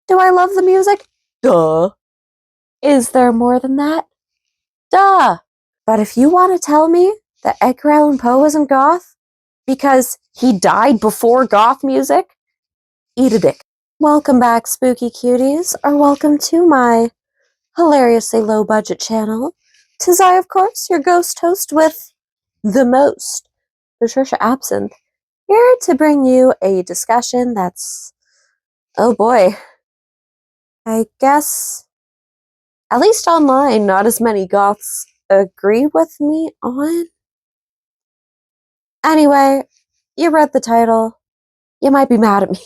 Do I love the music? Duh. Is there more than that? Duh. But if you want to tell me that Edgar Allan Poe isn't goth because he died before goth music, eat a dick. Welcome back, spooky cuties, or welcome to my hilariously low-budget channel. 'Tis I, of course, your ghost host with the most, Patricia Absinthe, here to bring you a discussion that's, oh boy, I guess, at least online, not as many goths agree with me on. Anyway, you read the title. You might be mad at me.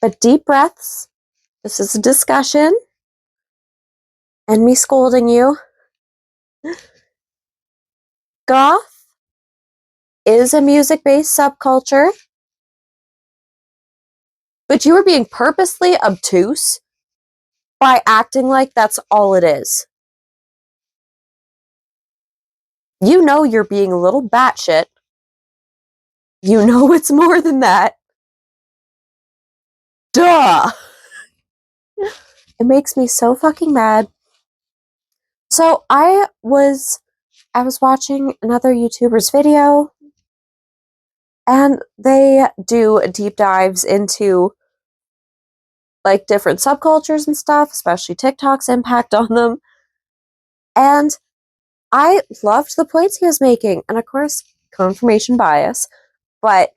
But deep breaths. This is a discussion. And me scolding you. Goth is a music-based subculture. But you are being purposely obtuse by acting like that's all it is. You know you're being a little batshit. You know it's more than that. Duh! It makes me so fucking mad. So I was watching another YouTuber's video, and they do deep dives into like different subcultures and stuff, especially TikTok's impact on them. And I loved the points he was making, and of course, confirmation bias, but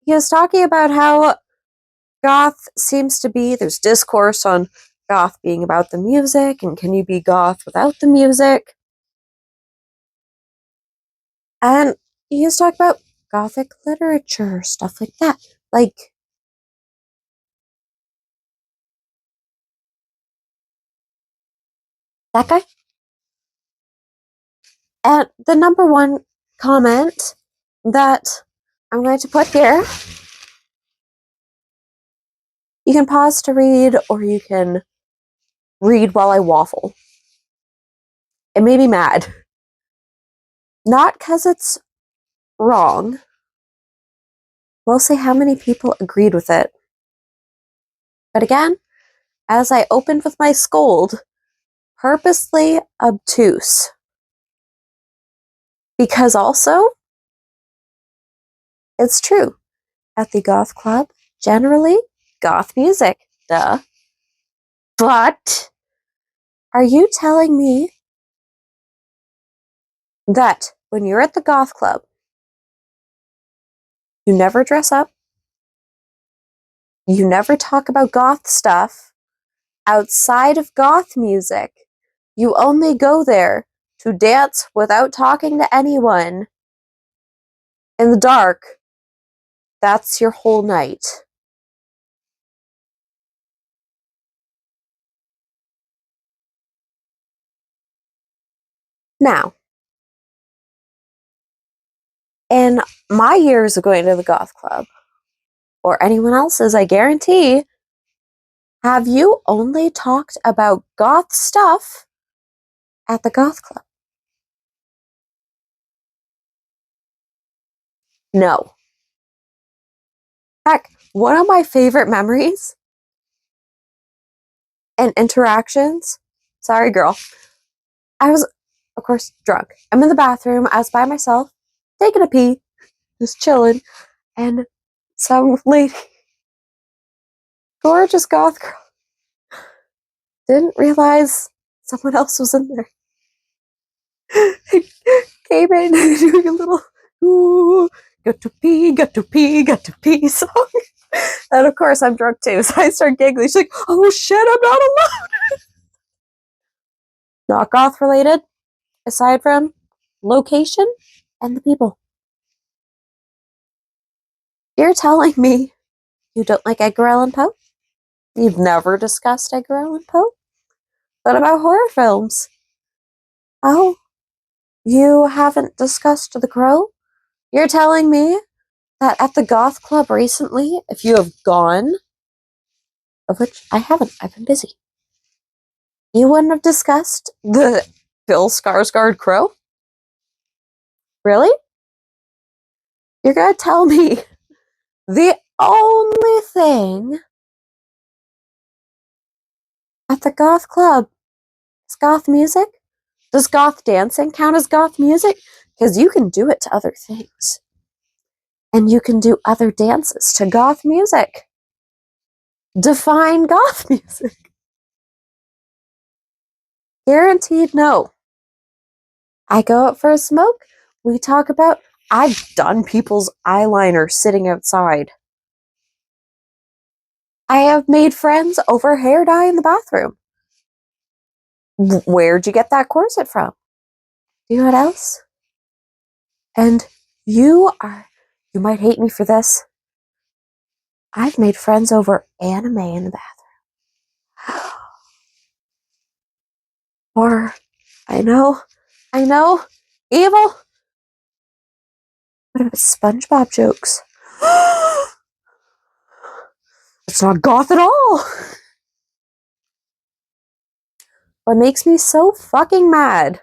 he was talking about how goth seems to be, there's discourse on goth being about the music, and can you be goth without the music? And he was talking about gothic literature, stuff like that. Like, that guy? And the number one comment that I'm going to put here, you can pause to read, or you can read while I waffle. It made me mad. Not because it's wrong. We'll see how many people agreed with it. But again, as I opened with my scold, purposely obtuse. Because also, it's true. At the goth club, generally, goth music. Duh. But are you telling me that when you're at the goth club, you never dress up, you never talk about goth stuff outside of goth music, you only go there to dance without talking to anyone in the dark? That's your whole night. Now, in my years of going to the goth club, or anyone else's, I guarantee, have you only talked about goth stuff at the goth club? No. Heck, one of my favorite memories and interactions, sorry girl, I was, of course, drunk. I'm in the bathroom, I was by myself, taking a pee, just chilling, and some lady, gorgeous goth girl, didn't realize someone else was in there. Came in doing a little, ooh, got to pee, got to pee, got to pee song. And of course, I'm drunk too, so I start giggling. She's like, oh shit, I'm not alone. Not goth related, aside from location and the people. You're telling me you don't like Edgar Allan Poe? You've never discussed Edgar Allan Poe? What about horror films? Oh, you haven't discussed The Crow? You're telling me that at the goth club recently, if you have gone, of which I haven't, I've been busy, you wouldn't have discussed the Bill Skarsgård Crow? Really? You're gonna tell me the only thing at the goth club is goth music. Does goth dancing count as goth music? Because you can do it to other things. And you can do other dances to goth music. Define goth music. Guaranteed no. I go out for a smoke. We talk about, I've done people's eyeliner sitting outside. I have made friends over hair dye in the bathroom. Where'd you get that corset from? Do you know what else? And you might hate me for this. I've made friends over anime in the bathroom. Or, I know, evil. What about SpongeBob jokes? It's not goth at all. What makes me so fucking mad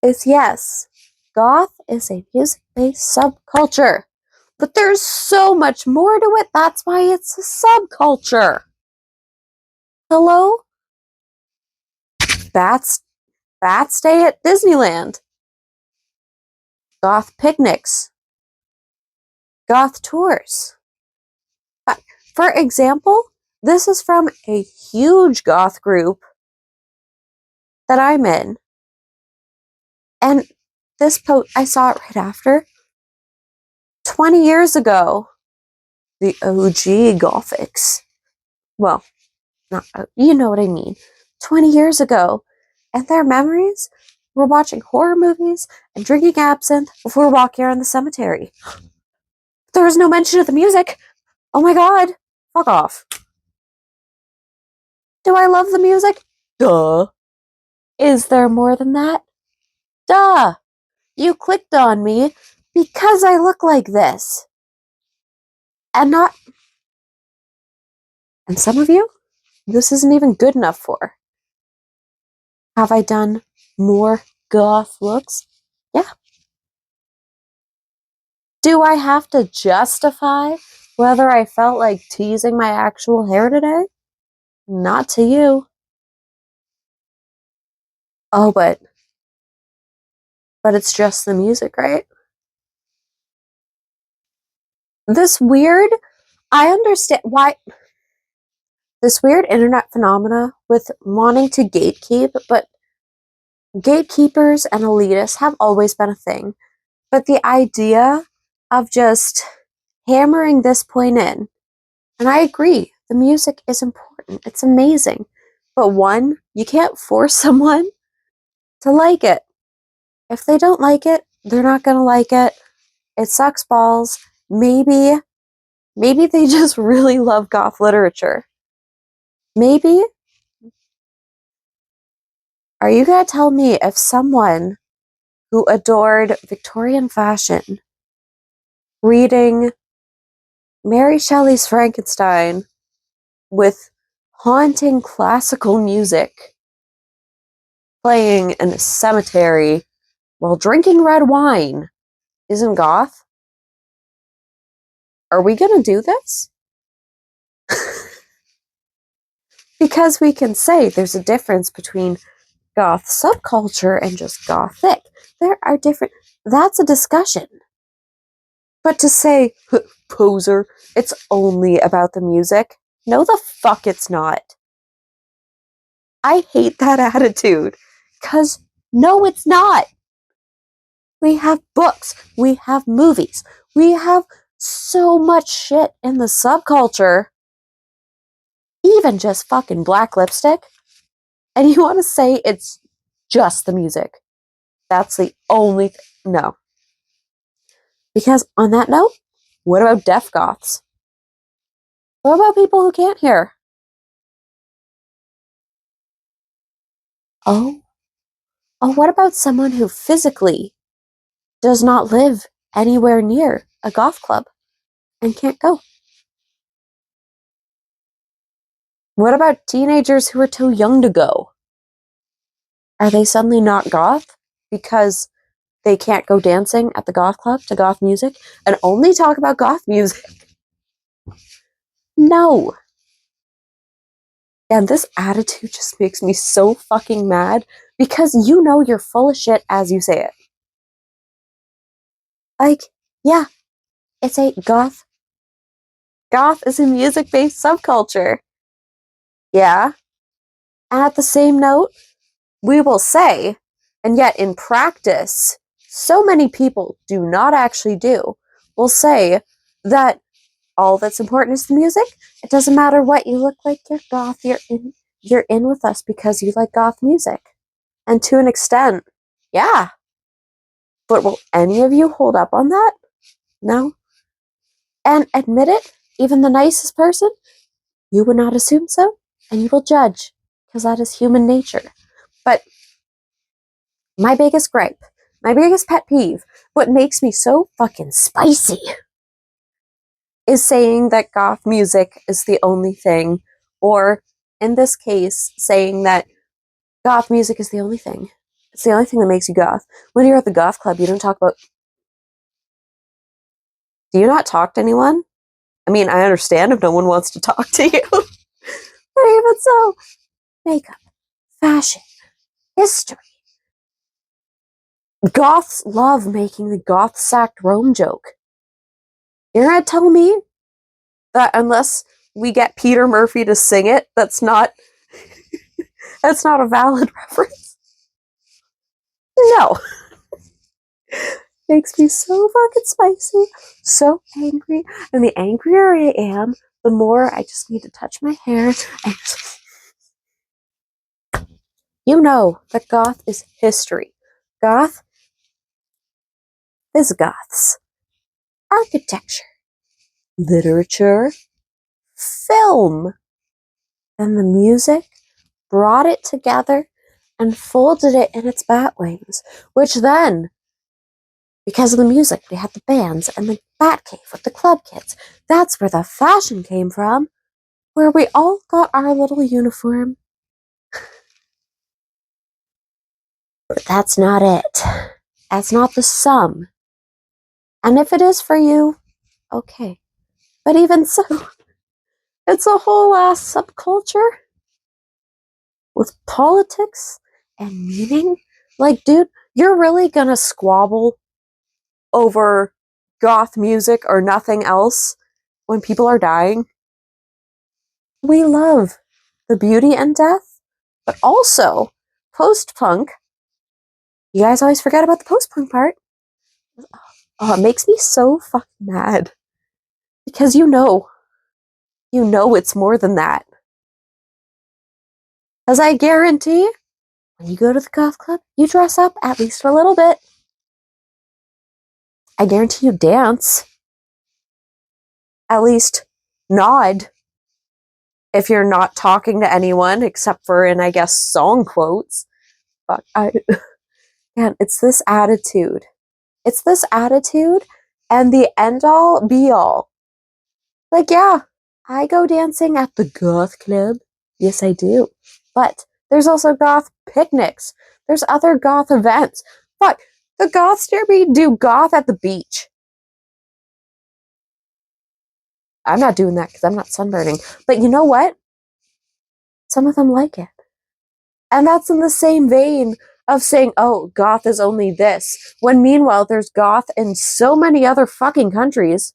is, yes, goth is a music-based subculture, but there's so much more to it. That's why it's a subculture. Hello? Bats stay at Disneyland. Goth picnics. Goth tours. For example, this is from a huge goth group that I'm in. And this post, I saw it right after. 20 years ago, the OG Gothics. Well, not, you know what I mean. 20 years ago. And their memories were watching horror movies and drinking absinthe before walking around the cemetery. There was no mention of the music. Oh my god. Fuck off. Do I love the music? Duh. Is there more than that? Duh. You clicked on me because I look like this. And some of you, this isn't even good enough for. Have I done more goth looks? Yeah. Do I have to justify whether I felt like teasing my actual hair today? Not to you. Oh, but it's just the music, right? I understand why this weird internet phenomena with wanting to gatekeep, but gatekeepers and elitists have always been a thing. But the idea of just hammering this point in, and I agree, the music is important. It's amazing. But one, you can't force someone to like it. If they don't like it, they're not going to like it. It sucks balls. Maybe they just really love goth literature. Maybe. Are you going to tell me if someone who adored Victorian fashion, reading Mary Shelley's Frankenstein with haunting classical music, playing in a cemetery while drinking red wine, isn't goth? Are we going to do this? Because we can say there's a difference between goth subculture and just gothic. There are different. That's a discussion. But to say, poser, it's only about the music. No, the fuck it's not. I hate that attitude. Because, no, it's not. We have books. We have movies. We have so much shit in the subculture. Even just fucking black lipstick. And you want to say it's just the music. That's the only thing. No. Because on that note, what about deaf goths? What about people who can't hear? Oh, what about someone who physically does not live anywhere near a goth club and can't go? What about teenagers who are too young to go? Are they suddenly not goth? Because they can't go dancing at the goth club to goth music and only talk about goth music. No. And this attitude just makes me so fucking mad because you know you're full of shit as you say it. Like, yeah, it's a goth. Goth is a music-based subculture. Yeah. And at the same note, we will say, and yet in practice, so many people do not actually do, will say that all that's important is the music. It doesn't matter what you look like, you're goth, you're in with us because you like goth music. And to an extent, yeah. But will any of you hold up on that? No. And admit it, even the nicest person, you would not assume so, and you will judge, because that is human nature. But my biggest gripe, my biggest pet peeve, what makes me so fucking spicy, is saying that goth music is the only thing, or in this case, saying that goth music is the only thing. It's the only thing that makes you goth. When you're at the goth club, you don't talk about... Do you not talk to anyone? I mean, I understand if no one wants to talk to you. But even so, makeup, fashion, history. Goths love making the goth sacked Rome joke. You're gonna tell me that unless we get Peter Murphy to sing it, that's not a valid reference? No. Makes me so fucking spicy, so angry, and the angrier I am, the more I just need to touch my hair and just... You know that goth is history. Goth is goths. Architecture, literature, film, and the music brought it together and folded it in its bat wings, which then, because of the music, we had the bands and the bat cave with the club kids. That's where the fashion came from, where we all got our little uniform. But that's not it. That's not the sum. And if it is for you, okay. But even so, it's a whole ass subculture with politics and meaning. Like, dude, you're really gonna squabble over goth music or nothing else when people are dying? We love the beauty and death, but also post-punk. You guys always forget about the post-punk part. Oh, it makes me so fucking mad. Because you know it's more than that. As I guarantee, when you go to the goth club, you dress up at least a little bit. I guarantee you dance. At least nod. If you're not talking to anyone, except for in, I guess, song quotes. But man, it's this attitude. It's this attitude and the end-all, be-all. Like, yeah, I go dancing at the goth club. Yes, I do. But there's also goth picnics. There's other goth events. Fuck, the goths near me do goth at the beach. I'm not doing that because I'm not sunburning. But you know what? Some of them like it. And that's in the same vein of saying, oh, goth is only this, when meanwhile there's goth in so many other fucking countries.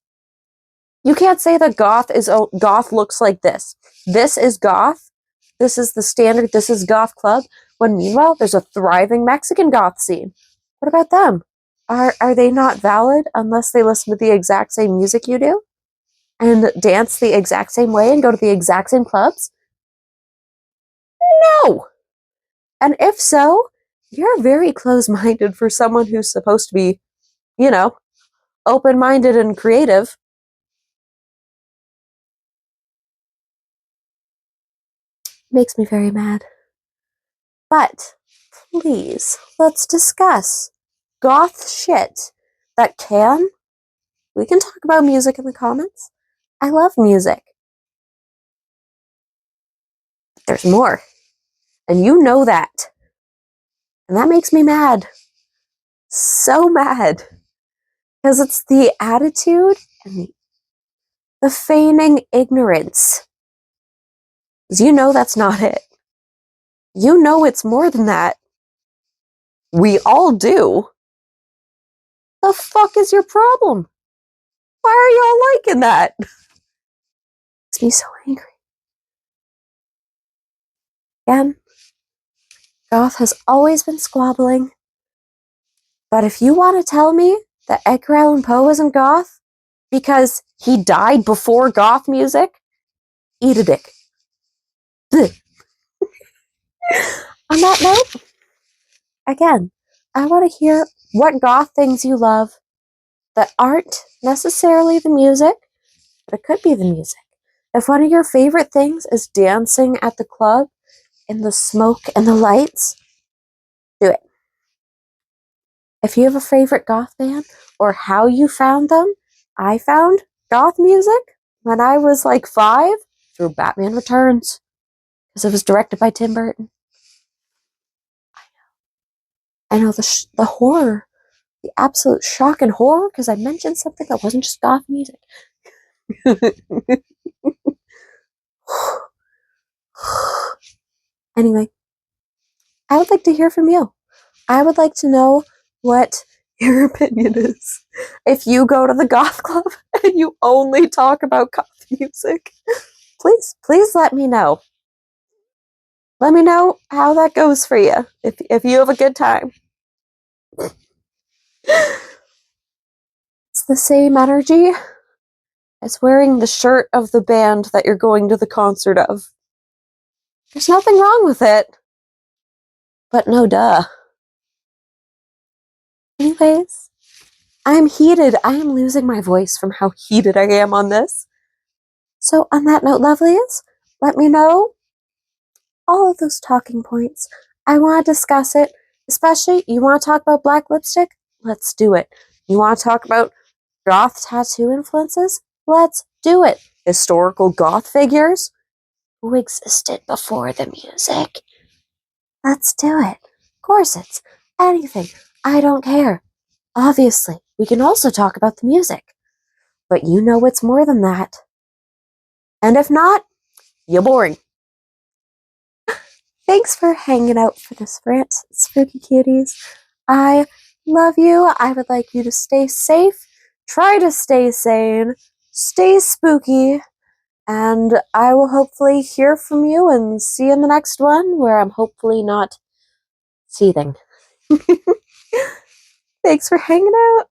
You can't say that goth looks like this. This is goth. This is the standard. This is goth club. When meanwhile there's a thriving Mexican goth scene. What about them? Are they not valid unless they listen to the exact same music you do? And dance the exact same way and go to the exact same clubs? No! And if so, you're very close-minded for someone who's supposed to be, you know, open-minded and creative. Makes me very mad. But, please, let's discuss goth shit that can... We can talk about music in the comments. I love music. But there's more. And you know that. And that makes me mad. so mad because it's the attitude and the feigning ignorance. 'Cause you know that's not it. You know it's more than that. We all do. The fuck is your problem? Why are y'all liking that? Makes me so angry. Again, Goth has always been squabbling. But if you want to tell me that Edgar Allan Poe isn't Goth because he died before Goth music, eat a dick. On that note, again, I want to hear what Goth things you love that aren't necessarily the music, but it could be the music. If one of your favorite things is dancing at the club in the smoke and the lights, do it. If you have a favorite Goth band or how you found them, I found Goth music when I was like 5 through Batman Returns because it was directed by Tim Burton. I know the horror, the absolute shock and horror because I mentioned something that wasn't just Goth music. Anyway, I would like to hear from you. I would like to know what your opinion is. If you go to the Goth Club and you only talk about Goth music, please let me know. Let me know how that goes for you, if you have a good time. It's the same energy as wearing the shirt of the band that you're going to the concert of. There's nothing wrong with it. But no duh. Anyways, I'm heated. I am losing my voice from how heated I am on this. So on that note, lovelies, let me know all of those talking points. I want to discuss it. Especially, you want to talk about black lipstick? Let's do it. You want to talk about Goth tattoo influences? Let's do it. Historical Goth figures who existed before the music? Let's do it. Corsets, anything. I don't care. Obviously, we can also talk about the music. But you know it's more than that. And if not, you're boring. Thanks for hanging out for this rant, spooky cuties. I love you. I would like you to stay safe, try to stay sane, stay spooky, and I will hopefully hear from you and see you in the next one where I'm hopefully not seething. Thanks for hanging out.